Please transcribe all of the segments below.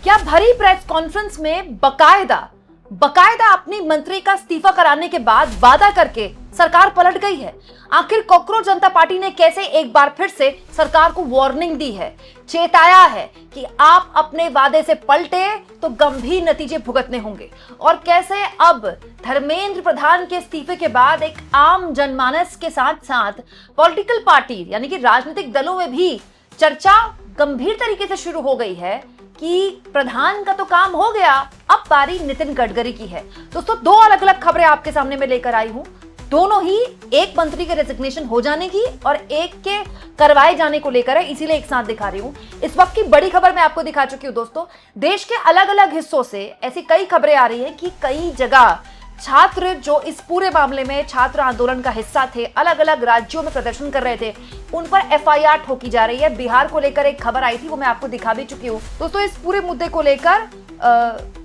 क्या भरी press conference में बकायदा अपनी मंत्री का इस्तीफा कराने के बाद वादा करके सरकार पलट गई है। आखिर कॉकरोच जनता पार्टी ने कैसे एक बार फिर से सरकार को वार्निंग दी है, चेताया है कि आप अपने वादे से पलटे तो गंभीर नतीजे भुगतने होंगे, और कैसे अब धर्मेंद्र प्रधान के इस्तीफे के बाद एक आम जनमानस के साथ साथ पॉलिटिकल पार्टी यानी कि राजनीतिक दलों में भी चर्चा गंभीर तरीके से शुरू हो गई है कि प्रधान का तो काम हो गया, अब बारी नितिन गडकरी की है। दोस्तों, दो अलग अलग खबरें आपके सामने में लेकर आई हूं, दोनों ही एक मंत्री के रेजिग्नेशन हो जाने की और एक के करवाए जाने को लेकर है, इसीलिए एक साथ दिखा रही हूं। इस वक्त की बड़ी खबर मैं आपको दिखा चुकी हूं। दोस्तों, देश के अलग अलग हिस्सों से ऐसी कई खबरें आ रही हैं कि कई जगह छात्र जो इस पूरे मामले में छात्र आंदोलन का हिस्सा थे, अलग अलग राज्यों में प्रदर्शन कर रहे थे, उन पर एफआईआर ठोकी जा रही है। बिहार को लेकर एक खबर आई थी, वो मैं आपको दिखा भी चुकी हूँ। दोस्तों, इस पूरे मुद्दे को लेकर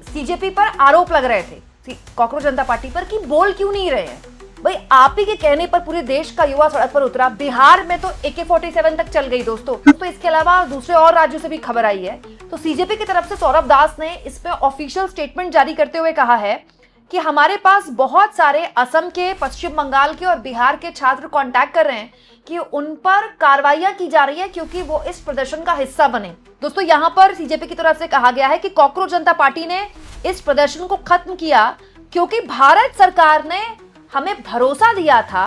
सीजेपी पर आरोप लग रहे थे, कॉकरोच जनता पार्टी पर, कि बोल क्यों नहीं रहे हैं। भाई, आप ही के कहने पर पूरे देश का युवा सड़क पर उतरा। बिहार में तो AK-47 तक चल गई। दोस्तों, तो इसके अलावा दूसरे और राज्यों से भी खबर आई है। तो सीजेपी की तरफ से सौरभ दास ने इस पे ऑफिशियल स्टेटमेंट जारी करते हुए कहा है कि हमारे पास बहुत सारे असम के, पश्चिम बंगाल के और बिहार के छात्र कांटेक्ट कर रहे हैं कि उन पर कार्रवाइयां की जा रही है क्योंकि वो इस प्रदर्शन का हिस्सा बने। दोस्तों, यहां पर सीजेपी की तरफ से कहा गया है कि कॉकरोच जनता पार्टी ने इस प्रदर्शन को खत्म किया क्योंकि भारत सरकार ने हमें भरोसा दिया था।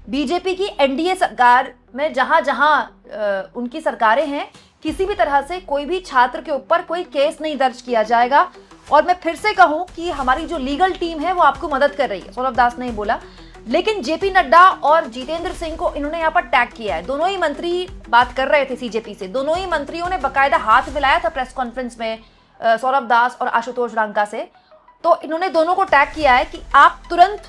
बीजेपी की एनडीए सरकार में जहां जहां उनकी सरकारें हैं, किसी भी तरह से कोई भी छात्र के ऊपर कोई केस नहीं दर्ज किया जाएगा। और मैं फिर से कहूं कि हमारी जो लीगल टीम है वो आपको मदद कर रही है, सौरभ दास ने बोला। लेकिन जेपी नड्डा और जितेंद्र सिंह को इन्होंने यहाँ पर टैग किया है। दोनों ही मंत्री बात कर रहे थे सीजेपी से, दोनों ही मंत्रियों ने बकायदा हाथ मिलाया था प्रेस कॉन्फ्रेंस में सौरभ दास और आशुतोष रांका से। तो इन्होंने दोनों को टैग किया है कि आप तुरंत,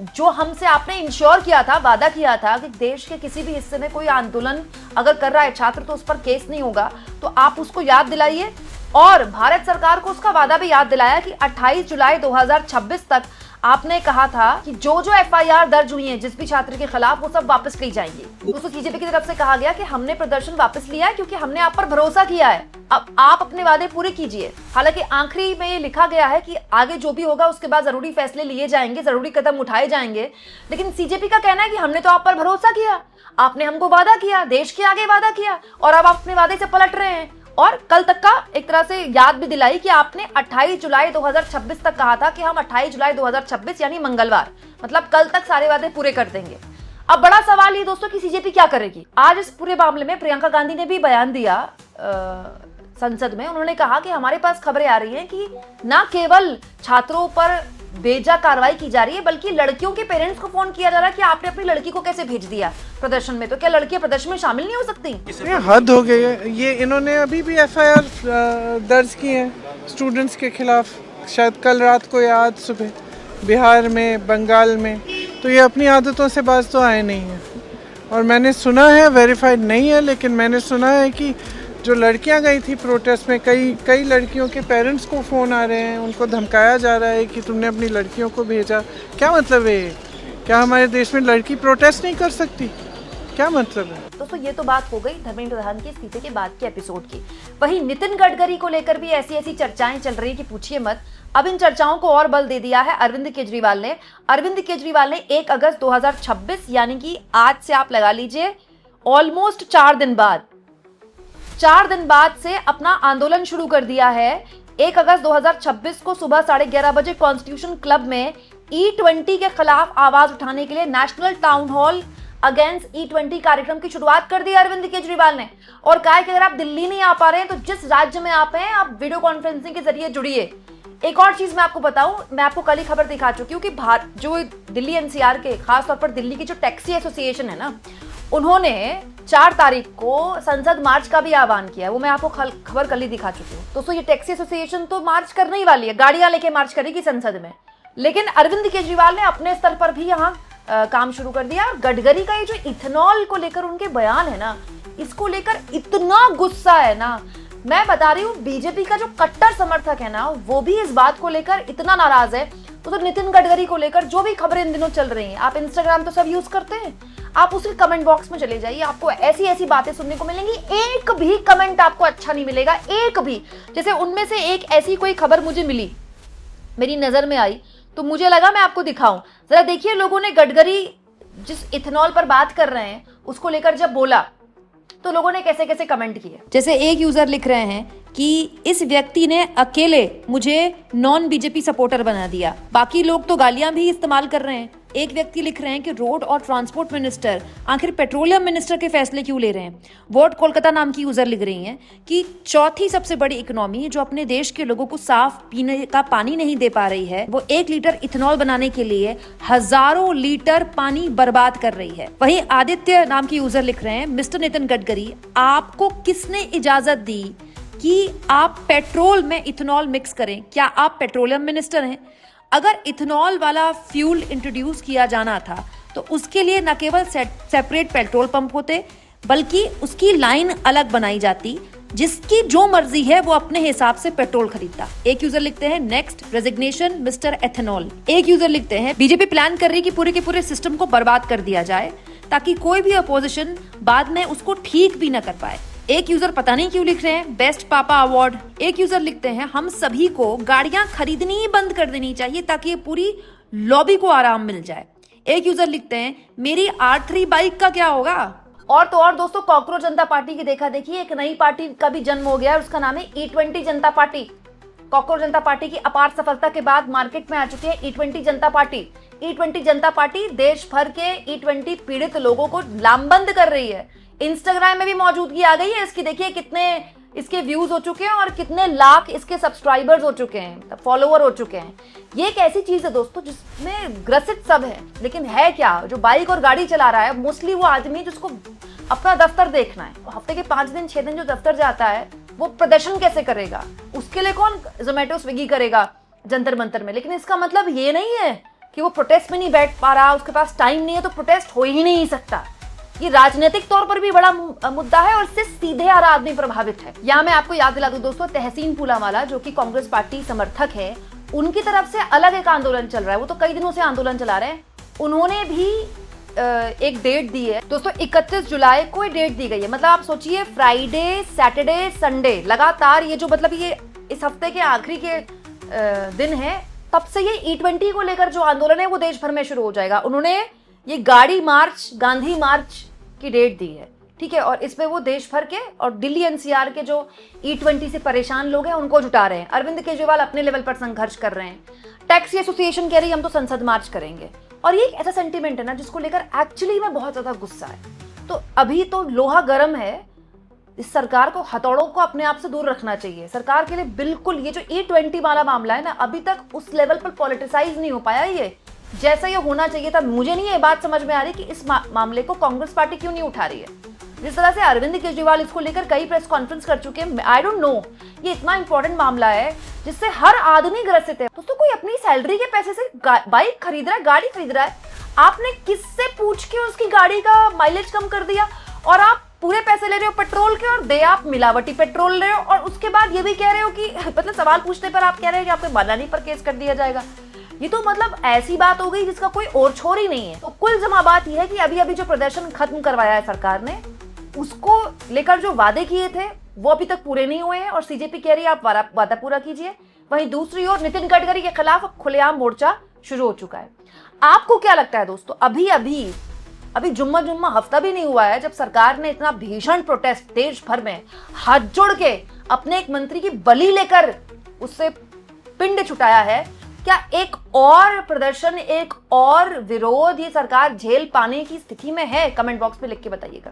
जो हमसे आपने इंश्योर किया था, वादा किया था कि देश के किसी भी हिस्से में कोई आंदोलन अगर कर रहा है छात्र तो उस पर केस नहीं होगा, तो आप उसको याद दिलाइए। और भारत सरकार को उसका वादा भी याद दिलाया कि 28 जुलाई 2026 तक आपने कहा था कि जो जो एफआईआर दर्ज हुई है जिस भी छात्र के खिलाफ, वो सब वापस ली जाएंगी। दोस्तों, सीजेपी की तरफ से कहा गया कि हमने प्रदर्शन वापस लिया है क्योंकि हमने आप पर भरोसा किया है, अब आप अपने वादे पूरे कीजिए। हालांकि आखिरी में ये लिखा गया है कि आगे जो भी होगा उसके बाद जरूरी फैसले लिए जाएंगे, जरूरी कदम उठाए जाएंगे। लेकिन सीजेपी का कहना है कि हमने तो आप पर भरोसा किया, आपने हमको वादा किया, देश के आगे वादा किया, और अब आप अपने वादे से पलट रहे हैं। और कल तक का एक तरह से याद भी दिलाई कि आपने 28 जुलाई 2026 तक कहा था कि हम 28 जुलाई 2026 यानी मंगलवार, मतलब कल तक सारे वादे पूरे कर देंगे। अब बड़ा सवाल ये दोस्तों कि सीजेपी क्या करेगी। आज इस पूरे मामले में प्रियंका गांधी ने भी बयान दिया संसद में। उन्होंने कहा कि हमारे पास खबरें आ रही हैं कि न केवल छात्रों पर बेजा कार्रवाई की जा रही है, बल्कि लड़कियों के पेरेंट्स को फोन किया जा रहा है कि आपने अपनी लड़की को कैसे भेज दिया प्रदर्शन में, तो क्या लड़कियां प्रदर्शन में शामिल नहीं हो सकती? ये हद हो गई है। ये इन्होंने अभी भी एफआईआर दर्ज की है स्टूडेंट्स के खिलाफ, शायद कल रात को या आज सुबह, बिहार में, बंगाल में। तो ये अपनी आदतों से बाज तो आए नहीं है। और मैंने सुना है, वेरीफाइड नहीं है, लेकिन मैंने सुना है कि जो लड़कियां गई थी प्रोटेस्ट में, कई लड़कियों के पेरेंट्स को फ़ोन आ रहे हैं, उनको धमकाया जा रहा है कि तुमने अपनी लड़कियों को भेजा। क्या मतलब है? क्या हमारे देश में लड़की प्रोटेस्ट नहीं कर सकती? क्या मतलब है? दोस्तों, ये तो बात हो गई धर्मेंद्र प्रधान के इस्तीफे के बाद के एपिसोड की। वहीं नितिन गडकरी को लेकर भी ऐसी चर्चाएं चल रही है कि पूछिए मत। अब इन चर्चाओं को और बल दे दिया है अरविंद केजरीवाल ने। अरविंद केजरीवाल ने 1 अगस्त 2026 यानी कि आज से आप लगा लीजिए ऑलमोस्ट 4 दिन बाद से अपना आंदोलन शुरू कर दिया है। 1 अगस्त 2026 को सुबह 11:30 बजे कॉन्स्टिट्यूशन क्लब में E20 के खिलाफ आवाज उठाने के लिए national town hall against E20 कार्यक्रम की शुरुआत कर दी अरविंद केजरीवाल ने, और कहा कि अगर आप दिल्ली नहीं आ पा रहे हैं तो जिस राज्य में आप हैं, आप वीडियो कॉन्फ्रेंसिंग के जरिए जुड़िए। एक और चीज मैं आपको बताऊं, मैं आपको कल ही खबर दिखा चुकी हूँ कि जो दिल्ली एनसीआर के, खासतौर पर दिल्ली की जो टैक्सी एसोसिएशन है ना, उन्होंने 4 तारीख को संसद मार्च का भी आह्वान किया। वो मैं आपको खबर कल ही दिखा चुकी हूँ। दोस्तों, ये टैक्सी एसोसिएशन तो मार्च करने ही वाली है, गाड़ियां लेके मार्च करेगी संसद में। लेकिन अरविंद केजरीवाल ने अपने स्तर पर भी यहाँ काम शुरू कर दिया। गडकरी का ये जो इथेनॉल को लेकर उनके बयान है ना, इसको लेकर इतना गुस्सा है ना, मैं बता रही हूँ बीजेपी का जो कट्टर समर्थक है ना, वो भी इस बात को लेकर इतना नाराज है। तो नितिन गडकरी को लेकर जो भी खबरें इन दिनों चल रही हैं, आप इंस्टाग्राम तो सब यूज करते हैं, आप उसके कमेंट बॉक्स में चले जाइए, आपको ऐसी ऐसी बातें सुनने को मिलेंगी, एक भी कमेंट आपको अच्छा नहीं मिलेगा, एक भी। जैसे उनमें से एक ऐसी कोई खबर मुझे मिली, मेरी नजर में आई, तो मुझे लगा मैं आपको दिखाऊं। जरा देखिए, लोगों ने गडकरी जिस इथेनॉल पर बात कर रहे हैं उसको लेकर जब बोला तो लोगों ने कैसे कैसे कमेंट किए। जैसे एक यूजर लिख रहे हैं कि इस व्यक्ति ने अकेले मुझे नॉन बीजेपी सपोर्टर बना दिया, बाकी लोग तो गालियां भी इस्तेमाल कर रहे हैं। एक व्यक्ति लिख रहे हैं कि रोड और ट्रांसपोर्ट मिनिस्टर आखिर पेट्रोलियम मिनिस्टर के फैसले क्यों ले रहे हैं। वोट कोलकाता नाम की यूजर लिख रही हैं कि चौथी सबसे बड़ी इकोनॉमी जो अपने देश के लोगों को साफ पीने का पानी नहीं दे पा रही है, वो 1 लीटर इथेनॉल बनाने के लिए हजारों लीटर पानी बर्बाद कर रही है। वहीं आदित्य नाम की यूजर लिख रहे हैं, मिस्टर नितिन गडकरी, आपको किसने इजाजत दी कि आप पेट्रोल में इथेनॉल मिक्स करें? क्या आप पेट्रोलियम मिनिस्टर हैं? अगर इथेनॉल वाला फ्यूल इंट्रोड्यूस किया जाना था तो उसके लिए न केवल सेपरेट पेट्रोल पंप होते, बल्कि उसकी लाइन अलग बनाई जाती, जिसकी जो मर्जी है वो अपने हिसाब से पेट्रोल खरीदता। एक यूजर लिखते हैं, नेक्स्ट रेजिग्नेशन मिस्टर एथेनॉल। एक यूजर लिखते हैं, बीजेपी प्लान कर रही कि पूरे के पूरे सिस्टम को बर्बाद कर दिया जाए ताकि कोई भी अपोजिशन बाद में उसको ठीक भी न कर पाए। एक यूजर पता नहीं क्यों लिख रहे हैं, बेस्ट पापा अवार्ड। एक यूजर लिखते हैं, हम सभी को गाड़ियां खरीदनी ही बंद कर देनी चाहिए ताकि ये पूरी लॉबी को आराम मिल जाए। एक यूजर लिखते हैं, मेरी R3 बाइक का क्या होगा? और तो और दोस्तों, कॉकरोच जनता पार्टी की देखा देखिए एक नई पार्टी का भी जन्म हो गया है, उसका नाम है E20 जनता पार्टी। कॉकरोच जनता पार्टी की अपार सफलता के बाद मार्केट में आ चुकी है E20 जनता पार्टी। E20 जनता पार्टी देश भर के E20 पीड़ित लोगों को लामबंद कर रही है। इंस्टाग्राम में भी मौजूदगी आ गई है इसकी। देखिए कितने इसके व्यूज हो चुके हैं और कितने लाख इसके सब्सक्राइबर्स हो चुके हैं, फॉलोवर हो चुके हैं। ये एक ऐसी चीज है दोस्तों जिसमें ग्रसित सब है, लेकिन है क्या? जो बाइक और गाड़ी चला रहा है मोस्टली वो आदमी जिसको अपना दफ्तर देखना है, हफ्ते के 5 दिन 6 दिन जो दफ्तर जाता है वो प्रदर्शन कैसे करेगा? उसके लिए कौन जोमेटो स्विगी करेगा जंतर मंतर में? लेकिन इसका मतलब ये नहीं है कि वो प्रोटेस्ट में नहीं बैठ पा रहा, उसके पास टाइम नहीं है तो प्रोटेस्ट हो ही नहीं सकता। ये राजनीतिक तौर पर भी बड़ा मुद्दा है और इससे सीधे हर आदमी प्रभावित है। यहाँ मैं आपको याद दिला दूं दोस्तों, तहसीन पूनावाला जो कि कांग्रेस पार्टी समर्थक है, उनकी तरफ से अलग एक आंदोलन चल रहा है। वो तो कई दिनों से आंदोलन चला रहे हैं। उन्होंने भी एक डेट दी है दोस्तों, 31 जुलाई को डेट दी गई है। मतलब आप सोचिए, फ्राइडे सैटरडे संडे लगातार ये जो मतलब ये इस हफ्ते के आखिरी के दिन है, तब से ये E20 को लेकर जो आंदोलन है वो देश भर में शुरू हो जाएगा। उन्होंने ये गाड़ी मार्च, गांधी मार्च की डेट दी है, ठीक है, और इसमें वो देश भर के और दिल्ली NCR के जो E20 से परेशान लोग हैं उनको जुटा रहे हैं। अरविंद केजरीवाल अपने लेवल पर संघर्ष कर रहे हैं। टैक्सी एसोसिएशन कह रही है हम तो संसद मार्च करेंगे। और ये एक ऐसा सेंटीमेंट है ना जिसको लेकर एक्चुअली में बहुत ज्यादा गुस्सा है। तो अभी तो लोहा गर्म है, इस सरकार को हथौड़ों को अपने आप से दूर रखना चाहिए। सरकार के लिए बिल्कुल ये जो E20 वाला मामला है ना, अभी तक उस लेवल पर पॉलिटिसाइज नहीं हो पाया ये जैसा ये होना चाहिए था। मुझे नहीं ये बात समझ में आ रही कि इस मामले को कांग्रेस पार्टी क्यों नहीं उठा रही है। जिस तरह से अरविंद केजरीवाल इसको लेकर कई प्रेस कॉन्फ्रेंस कर चुके हैं, आई डोंट नो, ये इतना इंपॉर्टेंट मामला है जिससे हर आदमी ग्रसित है। दोस्तों, कोई अपनी सैलरी के पैसे से बाइक खरीद रहा है, गाड़ी खरीद रहा है, आपने किससे पूछ के उसकी गाड़ी का माइलेज कम कर दिया? और आप पूरे पैसे ले रहे हो पेट्रोल के और दे आप मिलावटी पेट्रोल ले रहे हो, और उसके बाद ये भी कह रहे हो कि मतलब सवाल पूछने पर आप कह रहे हो कि आपके मनानी पर केस कर दिया जाएगा। ये तो मतलब ऐसी बात हो गई जिसका कोई और छोर ही नहीं है। तो कुल जमा बात यह है कि अभी अभी जो प्रदर्शन खत्म करवाया है सरकार ने, उसको लेकर जो वादे किए थे वो अभी तक पूरे नहीं हुए हैं और सीजेपी कह रही है आप वादा पूरा कीजिए। वहीं दूसरी ओर नितिन गडकरी के खिलाफ खुलेआम मोर्चा शुरू हो चुका है। आपको क्या लगता है दोस्तों, अभी जुम्मा हफ्ता भी नहीं हुआ है जब सरकार ने इतना भीषण प्रोटेस्ट देश भर में हाथ जोड़ के अपने एक मंत्री की बलि लेकर उससे पिंड छुटाया है, क्या एक और प्रदर्शन, एक और विरोध ये सरकार झेल पाने की स्थिति में है? कमेंट बॉक्स में लिख के बताइएगा।